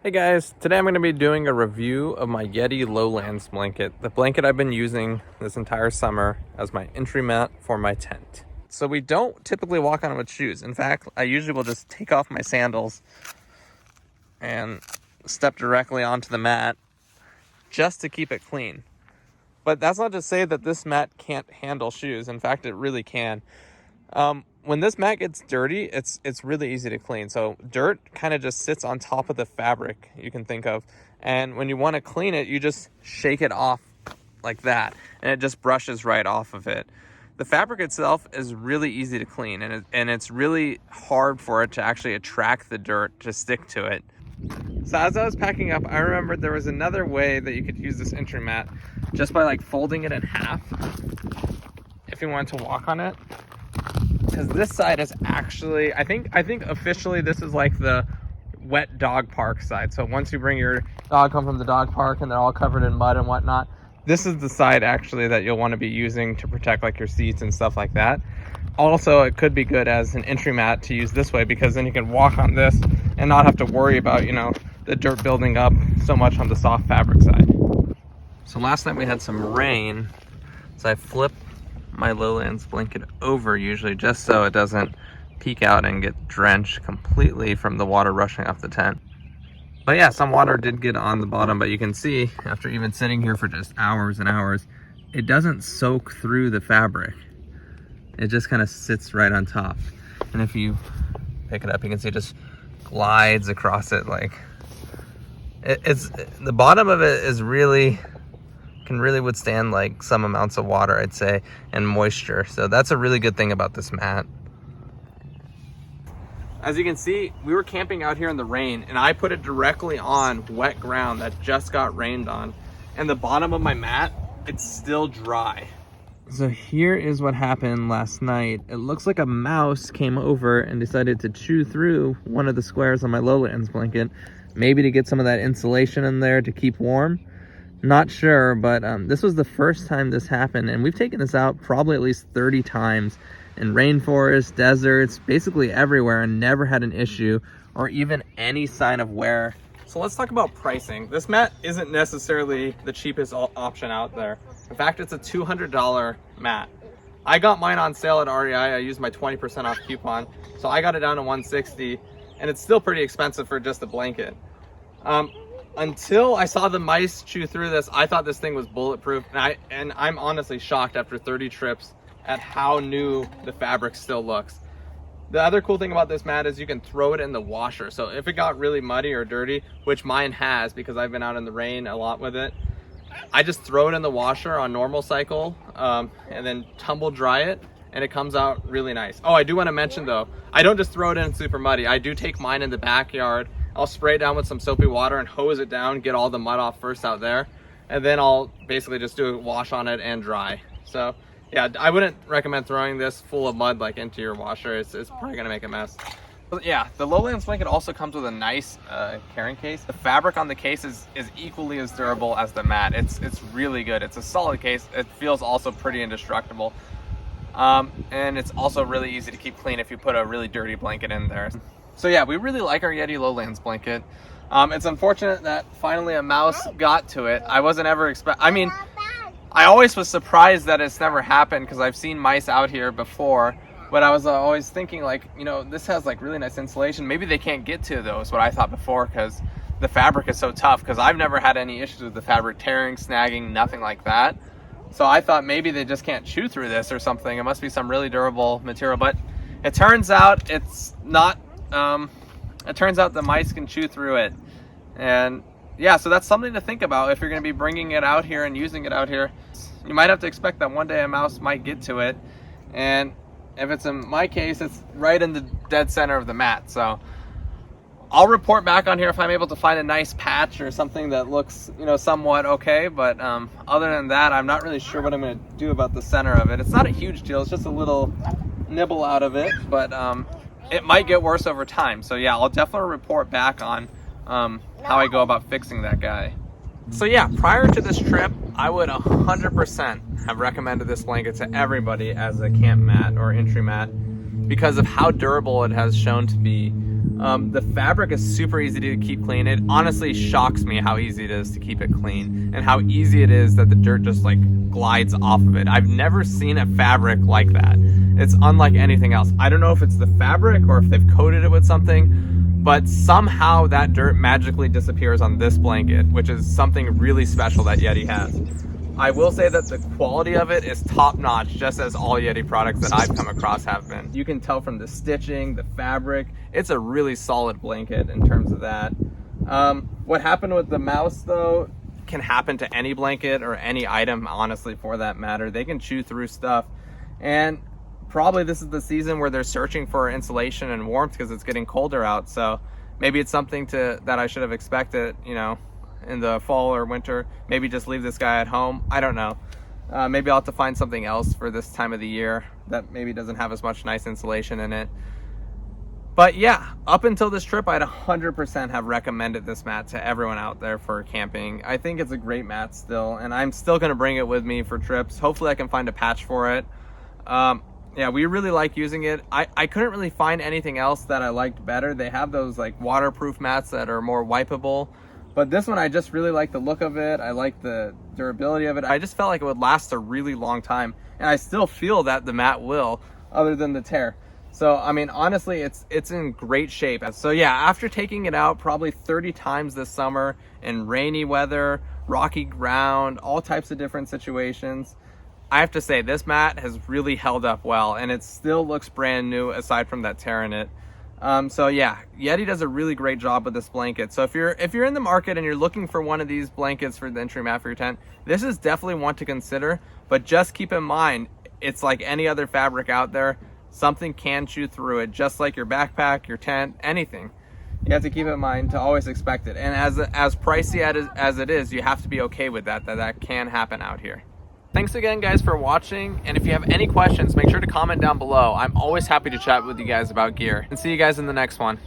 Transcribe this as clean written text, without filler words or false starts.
Hey guys, today I'm going to be doing a review of my Yeti Lowlands blanket, the blanket I've been using this entire summer as my entry mat for my tent. So we don't typically walk on it with shoes. In fact, I usually will just take off my sandals and step directly onto the mat just to keep it clean. But that's not to say that this mat can't handle shoes. In fact, it really can. When this mat gets dirty, it's really easy to clean. So dirt kind of just sits on top of the fabric, you can think of. And when you want to clean it, you just shake it off like that, and it just brushes right off of it. The fabric itself is really easy to clean, and it's really hard for it to actually attract the dirt to stick to it. So as I was packing up, I remembered there was another way that you could use this entry mat, just by like folding it in half if you wanted to walk on it. Because this side is actually, I think officially this is like the wet dog park side. So once you bring your dog home from the dog park and they're all covered in mud and whatnot, this is the side actually that you'll want to be using to protect like your seats and stuff like that. Also, it could be good as an entry mat to use this way, because then you can walk on this and not have to worry about, the dirt building up so much on the soft fabric side. So last night we had some rain, so I flipped my Lowlands blanket over usually just so it doesn't peek out and get drenched completely from the water rushing off the tent. But yeah, some water did get on the bottom, but you can see after even sitting here for just hours and hours, it doesn't soak through the fabric. It just kind of sits right on top. And if you pick it up, you can see it just glides across it. Like it's the bottom of it is can really withstand like some amounts of water, I'd say, and moisture. So that's a really good thing about this mat. As you can see, we were camping out here in the rain, and I put it directly on wet ground that just got rained on. And the bottom of my mat, it's still dry. So here is what happened last night. It looks like a mouse came over and decided to chew through one of the squares on my Lowlands blanket, maybe to get some of that insulation in there to keep warm. Not sure, but this was the first time this happened, and we've taken this out probably at least 30 times in rainforests, deserts, basically everywhere, and never had an issue or even any sign of wear. So let's talk about pricing. This mat isn't necessarily the cheapest option out there. In fact, it's a $200 mat. I got mine on sale at REI. I used my 20% off coupon, so I got it down to $160, and it's still pretty expensive for just a blanket. Until I saw the mice chew through this, I thought this thing was bulletproof, and I'm honestly shocked after 30 trips at how new the fabric still looks. The other cool thing about this mat is you can throw it in the washer. So if it got really muddy or dirty, which mine has because I've been out in the rain a lot with it, I just throw it in the washer on normal cycle and then tumble dry it, and it comes out really nice. Oh, I do want to mention though, I don't just throw it in super muddy. I do take mine in the backyard. I'll spray it down with some soapy water and hose it down, get all the mud off first out there, and then I'll basically just do a wash on it and dry. So yeah, I wouldn't recommend throwing this full of mud like into your washer. It's probably gonna make a mess. But yeah, the Lowlands blanket also comes with a nice carrying case. The fabric on the case is equally as durable as the mat. It's really good. It's a solid case. It feels also pretty indestructible. And it's also really easy to keep clean if you put a really dirty blanket in there. So yeah, we really like our Yeti Lowlands blanket. It's unfortunate that finally a mouse got to it. I wasn't ever I always was surprised that it's never happened, because I've seen mice out here before, but I was always thinking like, this has like really nice insulation. Maybe they can't get to those, what I thought before, because the fabric is so tough, because I've never had any issues with the fabric tearing, snagging, nothing like that. So I thought maybe they just can't chew through this or something. It must be some really durable material, but it turns out it's not. It turns out the mice can chew through it. And yeah, so that's something to think about if you're going to be bringing it out here and using it out here. You might have to expect that one day a mouse might get to it, and if it's in my case, it's right in the dead center of the mat. So I'll report back on here if I'm able to find a nice patch or something that looks somewhat okay, but other than that, I'm not really sure what I'm going to do about the center of it. It's not a huge deal, it's just a little nibble out of it, but it might get worse over time. So yeah, I'll definitely report back on how I go about fixing that guy. So yeah, prior to this trip, I would 100% have recommended this blanket to everybody as a camp mat or entry mat because of how durable it has shown to be. The fabric is super easy to keep clean. It honestly shocks me how easy it is to keep it clean and how easy it is that the dirt just like glides off of it. I've never seen a fabric like that. It's unlike anything else. I don't know if it's the fabric or if they've coated it with something, but somehow that dirt magically disappears on this blanket, which is something really special that Yeti has. I will say that the quality of it is top notch, just as all Yeti products that I've come across have been. You can tell from the stitching, the fabric, it's a really solid blanket in terms of that. What happened with the mouse though can happen to any blanket or any item, honestly, for that matter. They can chew through stuff, and probably this is the season where they're searching for insulation and warmth because it's getting colder out. So maybe it's something that I should have expected, you know, in the fall or winter. Maybe just leave this guy at home. I don't know. Maybe I'll have to find something else for this time of the year that maybe doesn't have as much nice insulation in it. But yeah, up until this trip, I'd 100% have recommended this mat to everyone out there for camping. I think it's a great mat still, and I'm still going to bring it with me for trips. Hopefully I can find a patch for it. Yeah, we really like using it. I couldn't really find anything else that I liked better. They have those like waterproof mats that are more wipeable, but this one, I just really like the look of it. I like the durability of it. I just felt like it would last a really long time, and I still feel that the mat will, other than the tear. So, I mean, honestly, it's in great shape. So yeah, after taking it out probably 30 times this summer in rainy weather, rocky ground, all types of different situations, I have to say this mat has really held up well, and it still looks brand new aside from that tear in it. So yeah, Yeti does a really great job with this blanket. So if you're in the market and you're looking for one of these blankets for the entry mat for your tent, this is definitely one to consider, but just keep in mind, it's like any other fabric out there. Something can chew through it, just like your backpack, your tent, anything. You have to keep in mind to always expect it. And as pricey as it is, you have to be okay with that can happen out here. Thanks again, guys, for watching. And if you have any questions, make sure to comment down below. I'm always happy to chat with you guys about gear. And see you guys in the next one.